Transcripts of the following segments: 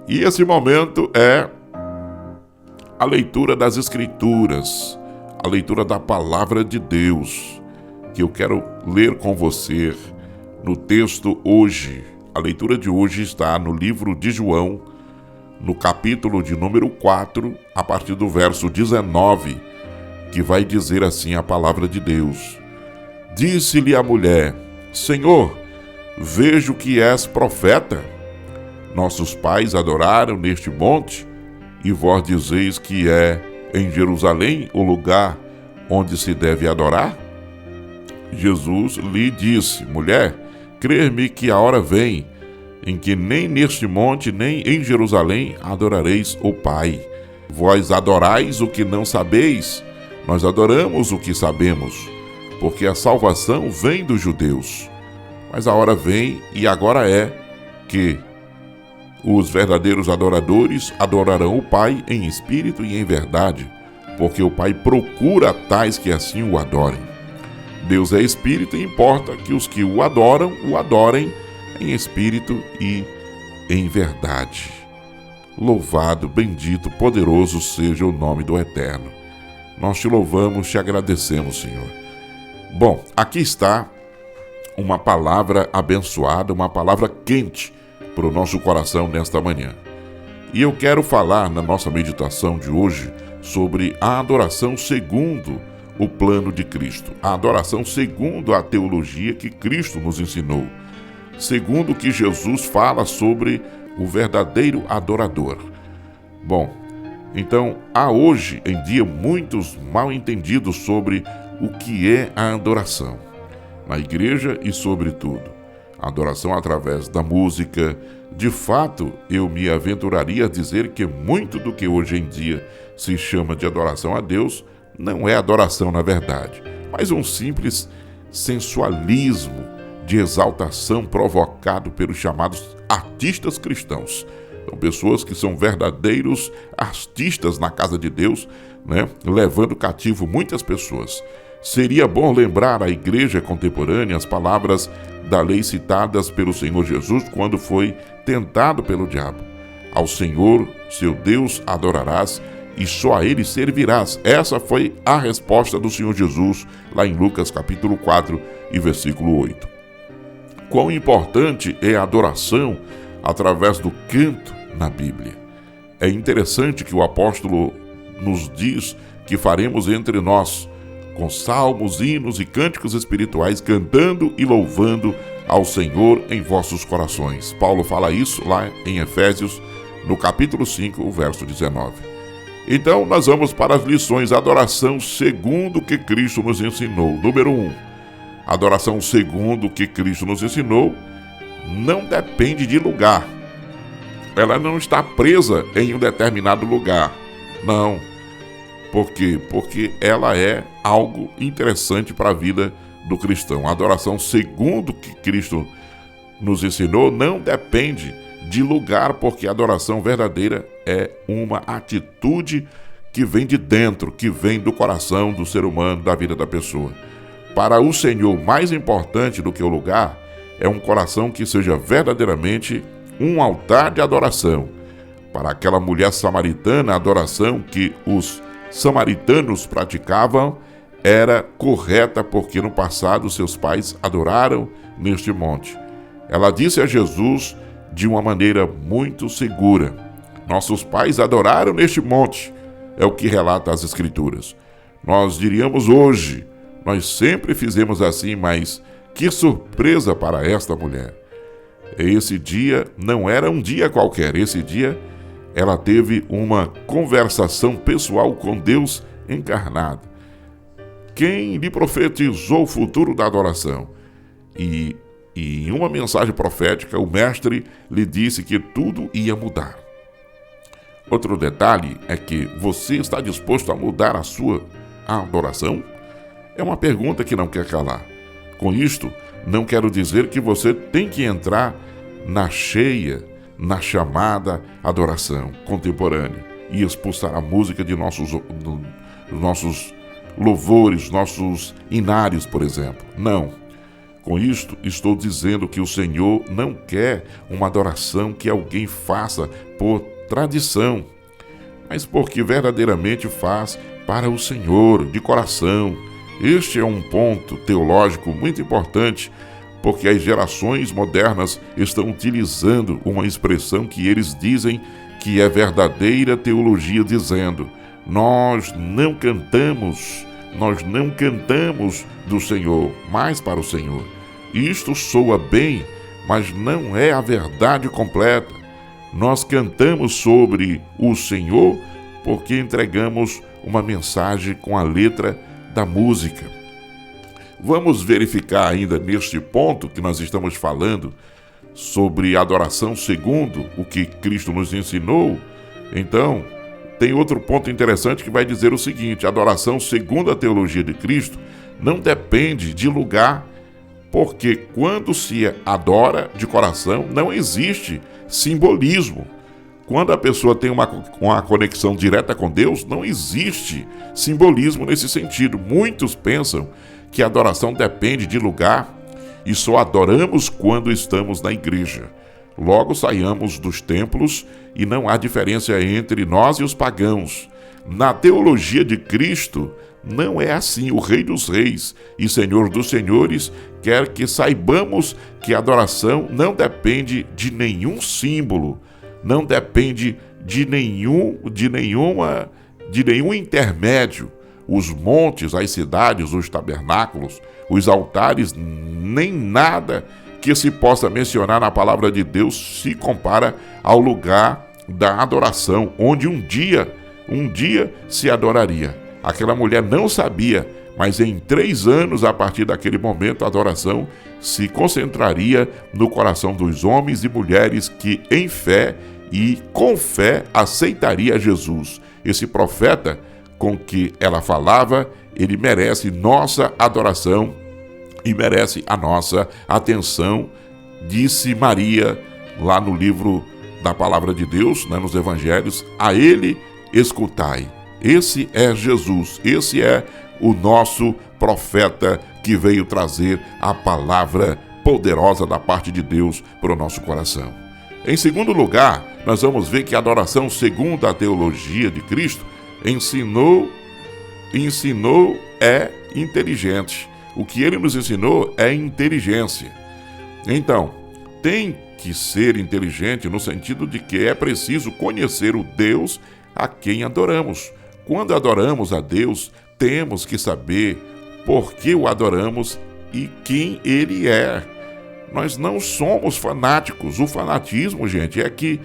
E esse momento é a leitura das Escrituras, a leitura da Palavra de Deus, que eu quero ler com você no texto hoje. A leitura de hoje está no livro de João, no capítulo de número 4, a partir do verso 19, que vai dizer assim a Palavra de Deus. Disse-lhe a mulher: Senhor, vejo que és profeta. Nossos pais adoraram neste monte, e vós dizeis que é em Jerusalém o lugar onde se deve adorar? Jesus lhe disse: Mulher, crer-me que a hora vem, em que nem neste monte, nem em Jerusalém adorareis o Pai. Vós adorais o que não sabeis, nós adoramos o que sabemos, porque a salvação vem dos judeus. Mas a hora vem, e agora é, que os verdadeiros adoradores adorarão o Pai em espírito e em verdade, porque o Pai procura tais que assim o adorem. Deus é espírito e importa que os que o adorem em espírito e em verdade. Louvado, bendito, poderoso seja o nome do Eterno. Nós te louvamos, te agradecemos, Senhor. Bom, aqui está uma palavra abençoada, uma palavra quente para o nosso coração nesta manhã. E eu quero falar na nossa meditação de hoje sobre a adoração segundo o plano de Cristo, a adoração segundo a teologia que Cristo nos ensinou, segundo o que Jesus fala sobre o verdadeiro adorador. Bom, então há hoje em dia muitos mal entendidos sobre o que é a adoração na igreja e sobretudo a adoração através da música. De fato, eu me aventuraria a dizer que muito do que hoje em dia se chama de adoração a Deus não é adoração na verdade, mas um simples sensualismo de exaltação provocado pelos chamados artistas cristãos. São pessoas que são verdadeiros artistas na casa de Deus, levando cativo muitas pessoas. Seria bom lembrar à igreja contemporânea as palavras da lei citadas pelo Senhor Jesus quando foi tentado pelo diabo. Ao Senhor, seu Deus, adorarás e só a Ele servirás. Essa foi a resposta do Senhor Jesus lá em Lucas capítulo 4 e versículo 8. Quão importante é a adoração através do canto na Bíblia. É interessante que o apóstolo nos diz que faremos entre nós com salmos, hinos e cânticos espirituais, cantando e louvando ao Senhor em vossos corações. Paulo fala isso lá em Efésios, no capítulo 5, o verso 19. Então, nós vamos para as lições. Adoração segundo o que Cristo nos ensinou. Número 1. Adoração segundo o que Cristo nos ensinou não depende de lugar. Ela não está presa em um determinado lugar. Não. Por quê? Porque ela é algo interessante para a vida do cristão. A adoração segundo o que Cristo nos ensinou não depende de lugar, porque a adoração verdadeira é uma atitude que vem de dentro, que vem do coração do ser humano, da vida da pessoa. Para o Senhor, mais importante do que o lugar é um coração que seja verdadeiramente um altar de adoração. Para aquela mulher samaritana, a adoração que os samaritanos praticavam era correta, porque no passado seus pais adoraram neste monte. Ela disse a Jesus de uma maneira muito segura: nossos pais adoraram neste monte, é o que relata as Escrituras. Nós diríamos hoje: nós sempre fizemos assim, mas que surpresa para esta mulher. Esse dia não era um dia qualquer, esse dia ela teve uma conversação pessoal com Deus encarnado, quem lhe profetizou o futuro da adoração. E em uma mensagem profética, o mestre lhe disse que tudo ia mudar. Outro detalhe é que você está disposto a mudar a sua adoração? É uma pergunta que não quer calar. Com isto, não quero dizer que você tem que entrar na cheia, na chamada adoração contemporânea e expulsar a música de nossos louvores, nossos hinários, por exemplo. Não. Com isto, estou dizendo que o Senhor não quer uma adoração que alguém faça por tradição, mas porque verdadeiramente faz para o Senhor, de coração. Este é um ponto teológico muito importante, porque as gerações modernas estão utilizando uma expressão que eles dizem que é verdadeira teologia, dizendo: nós não cantamos do Senhor, mas para o Senhor. Isto soa bem, mas não é a verdade completa. Nós cantamos sobre o Senhor porque entregamos uma mensagem com a letra da música. Vamos verificar ainda neste ponto que nós estamos falando sobre adoração segundo o que Cristo nos ensinou. Então, tem outro ponto interessante que vai dizer o seguinte: a adoração segundo a teologia de Cristo não depende de lugar, porque quando se adora de coração não existe simbolismo. Quando a pessoa tem uma conexão direta com Deus, não existe simbolismo nesse sentido. Muitos pensam que a adoração depende de lugar e só adoramos quando estamos na igreja. Logo saímos dos templos e não há diferença entre nós e os pagãos. Na teologia de Cristo, não é assim. O Rei dos Reis e Senhor dos Senhores quer que saibamos que a adoração não depende de nenhum símbolo, não depende de nenhum intermédio. Os montes, as cidades, os tabernáculos, os altares, nem nada que se possa mencionar na palavra de Deus se compara ao lugar da adoração, onde um dia se adoraria. Aquela mulher não sabia, mas em 3 anos, a partir daquele momento, a adoração se concentraria no coração dos homens e mulheres que, em fé e com fé, aceitaria Jesus. Esse profeta com que ela falava, ele merece nossa adoração e merece a nossa atenção, disse Maria lá no livro da Palavra de Deus, nos Evangelhos: a ele escutai. Esse é Jesus, esse é o nosso profeta que veio trazer a palavra poderosa da parte de Deus para o nosso coração. Em segundo lugar, nós vamos ver que a adoração segundo a teologia de Cristo ensinou é inteligente. O que ele nos ensinou é inteligência. Então, tem que ser inteligente no sentido de que é preciso conhecer o Deus a quem adoramos. Quando adoramos a Deus, temos que saber por que o adoramos e quem ele é. Nós não somos fanáticos. O fanatismo, gente, é que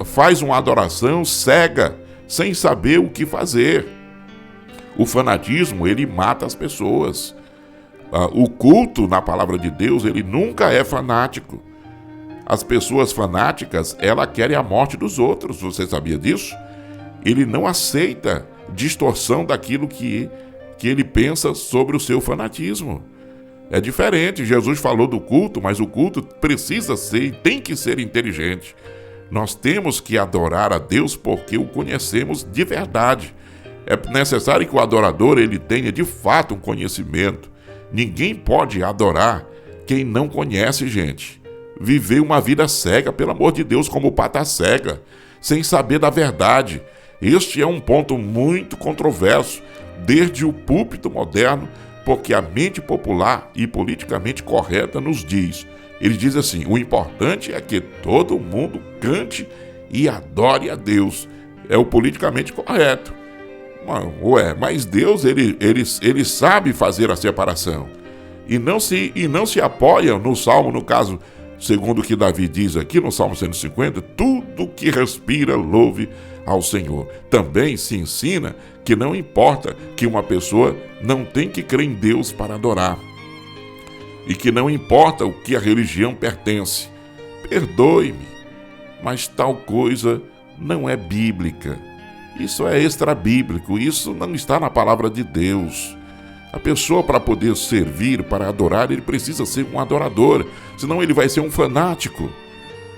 faz uma adoração cega, sem saber o que fazer. O fanatismo, ele mata as pessoas. O culto na palavra de Deus, ele nunca é fanático. As pessoas fanáticas, elas querem a morte dos outros. Você sabia disso? Ele não aceita distorção daquilo que ele pensa sobre o seu fanatismo. É diferente. Jesus falou do culto, mas o culto precisa ser e tem que ser inteligente. Nós temos que adorar a Deus porque o conhecemos de verdade. É necessário que o adorador ele tenha de fato um conhecimento. Ninguém pode adorar quem não conhece, gente. Viver uma vida cega, pelo amor de Deus, como pata cega, sem saber da verdade. Este é um ponto muito controverso, desde o púlpito moderno, porque a mente popular e politicamente correta nos diz. Ele diz assim: o importante é que todo mundo cante e adore a Deus. É o politicamente correto. Mas Deus, ele sabe fazer a separação. E não se apoia no Salmo, no caso, segundo o que Davi diz aqui no Salmo 150, tudo que respira louve ao Senhor. Também se ensina que não importa que uma pessoa não tem que crer em Deus para adorar. E que não importa o que a religião pertence. Perdoe-me, mas tal coisa não é bíblica. Isso é extra-bíblico, isso não está na palavra de Deus. A pessoa, para poder servir, para adorar, ele precisa ser um adorador, senão ele vai ser um fanático.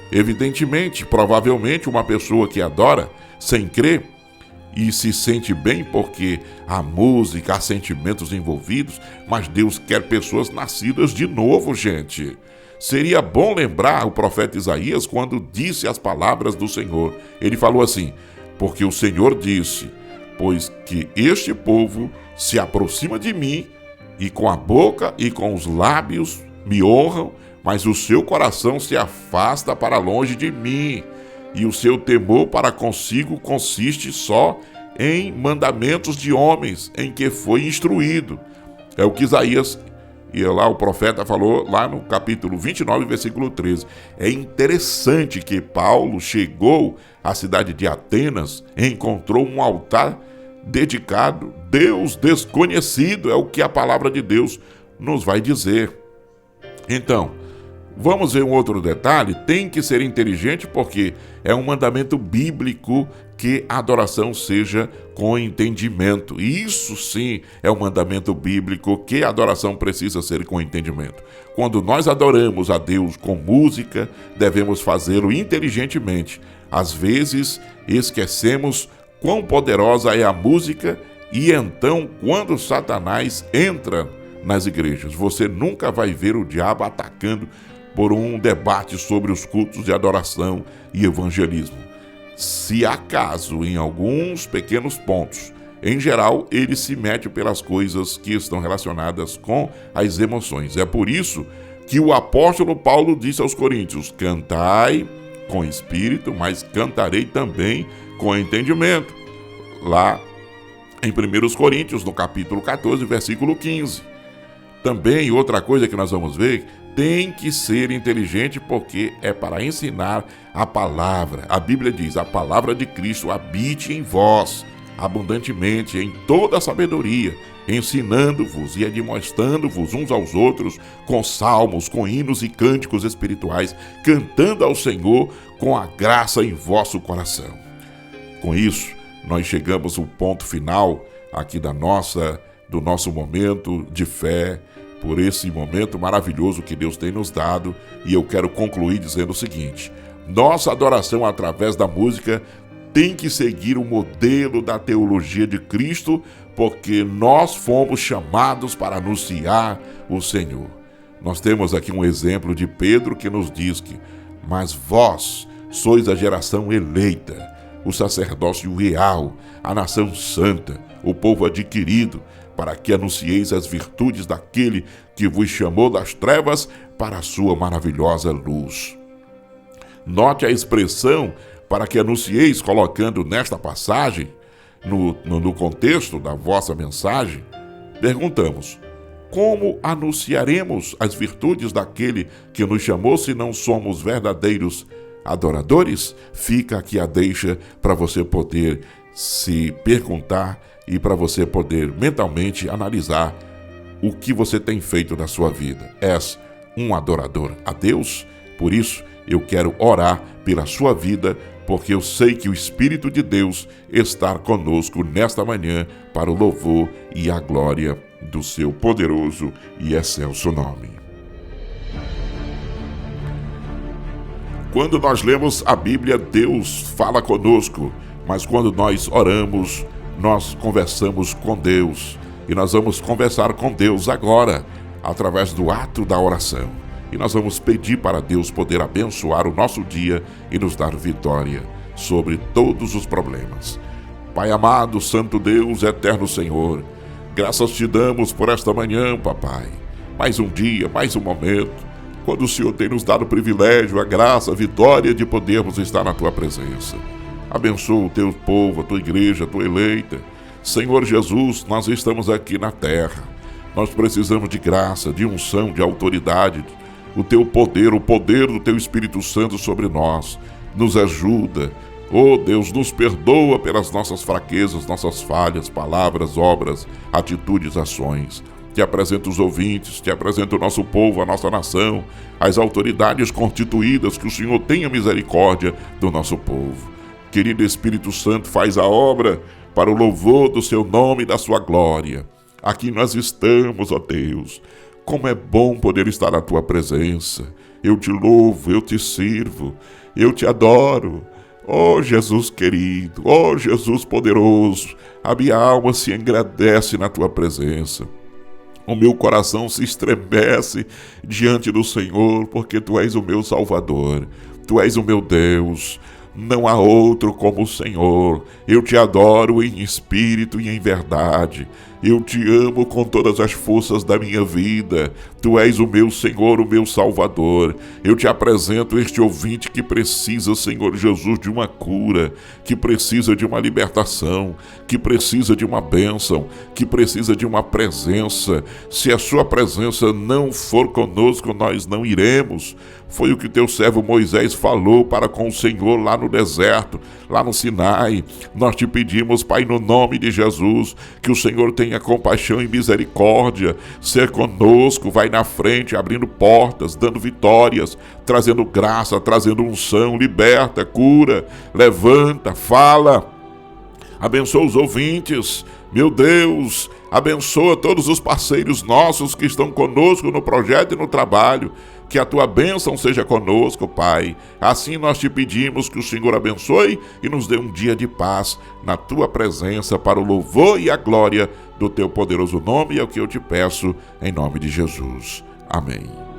Evidentemente, provavelmente, uma pessoa que adora sem crer, e se sente bem porque há música, há sentimentos envolvidos, mas Deus quer pessoas nascidas de novo, gente. Seria bom lembrar o profeta Isaías quando disse as palavras do Senhor. Ele falou assim: porque o Senhor disse, pois que este povo se aproxima de mim, e com a boca e com os lábios me honram, mas o seu coração se afasta para longe de mim, e o seu temor para consigo consiste só em mandamentos de homens em que foi instruído. É o que Isaías, e lá o profeta falou lá no capítulo 29, versículo 13. É interessante que Paulo chegou à cidade de Atenas e encontrou um altar dedicado, Deus desconhecido, é o que a palavra de Deus nos vai dizer. Então, vamos ver um outro detalhe. Tem que ser inteligente porque é um mandamento bíblico que a adoração seja com entendimento. Isso sim é um mandamento bíblico que a adoração precisa ser com entendimento. Quando nós adoramos a Deus com música, devemos fazê-lo inteligentemente. Às vezes, esquecemos quão poderosa é a música e então, quando Satanás entra nas igrejas, você nunca vai ver o diabo atacando por um debate sobre os cultos de adoração e evangelismo. Se acaso, em alguns pequenos pontos, em geral, ele se mete pelas coisas que estão relacionadas com as emoções. É por isso que o apóstolo Paulo disse aos coríntios: cantai com espírito, mas cantarei também com entendimento. Lá em 1 Coríntios, no capítulo 14, versículo 15. Também outra coisa que nós vamos ver, tem que ser inteligente porque é para ensinar a palavra. A Bíblia diz: a palavra de Cristo habite em vós abundantemente em toda a sabedoria, ensinando-vos e admoestando-vos uns aos outros com salmos, com hinos e cânticos espirituais, cantando ao Senhor com a graça em vosso coração. Com isso, nós chegamos ao ponto final aqui do nosso momento de fé, por esse momento maravilhoso que Deus tem nos dado, e eu quero concluir dizendo o seguinte: nossa adoração através da música tem que seguir o modelo da teologia de Cristo, porque nós fomos chamados para anunciar o Senhor. Nós temos aqui um exemplo de Pedro que nos diz que: mas vós sois a geração eleita, o sacerdócio real, a nação santa, o povo adquirido, para que anuncieis as virtudes daquele que vos chamou das trevas para a sua maravilhosa luz. Note a expressão para que anuncieis, colocando nesta passagem, no contexto da vossa mensagem. Perguntamos: como anunciaremos as virtudes daquele que nos chamou se não somos verdadeiros adoradores? Fica aqui a deixa para você poder se perguntar e para você poder mentalmente analisar o que você tem feito na sua vida. És um adorador a Deus? Por isso, eu quero orar pela sua vida, porque eu sei que o Espírito de Deus está conosco nesta manhã para o louvor e a glória do seu poderoso e excelso nome. Quando nós lemos a Bíblia, Deus fala conosco, mas quando nós oramos, nós conversamos com Deus. E nós vamos conversar com Deus agora, através do ato da oração. E nós vamos pedir para Deus poder abençoar o nosso dia e nos dar vitória sobre todos os problemas. Pai amado, Santo Deus, Eterno Senhor, graças te damos por esta manhã, papai. Mais um dia, mais um momento, quando o Senhor tem nos dado o privilégio, a graça, a vitória de podermos estar na tua presença. Abençoa o teu povo, a tua igreja, a tua eleita. Senhor Jesus, nós estamos aqui na terra. Nós precisamos de graça, de unção, de autoridade, o teu poder, o poder do teu Espírito Santo sobre nós. Nos ajuda. Oh Deus, nos perdoa pelas nossas fraquezas, nossas falhas, palavras, obras, atitudes, ações. Te apresento os ouvintes, te apresento o nosso povo, a nossa nação, as autoridades constituídas, que o Senhor tenha misericórdia do nosso povo. Querido Espírito Santo, faz a obra para o louvor do seu nome e da sua glória. Aqui nós estamos, ó Deus. Como é bom poder estar na tua presença. Eu te louvo, eu te sirvo, eu te adoro. Oh Jesus querido, oh Jesus poderoso, a minha alma se engrandece na tua presença. O meu coração se estremece diante do Senhor, porque Tu és o meu Salvador, Tu és o meu Deus. Não há outro como o Senhor. Eu te adoro em espírito e em verdade. Eu te amo com todas as forças da minha vida. Tu és o meu Senhor, o meu Salvador. Eu te apresento este ouvinte que precisa, Senhor Jesus, de uma cura, que precisa de uma libertação, que precisa de uma bênção, que precisa de uma presença. Se a sua presença não for conosco, nós não iremos. Foi o que teu servo Moisés falou para com o Senhor lá no deserto, lá no Sinai. Nós te pedimos, Pai, no nome de Jesus, que o Senhor tenha compaixão e misericórdia, ser conosco, vai na frente, abrindo portas, dando vitórias, trazendo graça, trazendo unção, liberta, cura, levanta, fala. Abençoa os ouvintes, meu Deus, abençoa todos os parceiros nossos que estão conosco no projeto e no trabalho. Que a tua bênção seja conosco, Pai. Assim nós te pedimos que o Senhor abençoe e nos dê um dia de paz na tua presença para o louvor e a glória do teu poderoso nome. É o que eu te peço em nome de Jesus. Amém.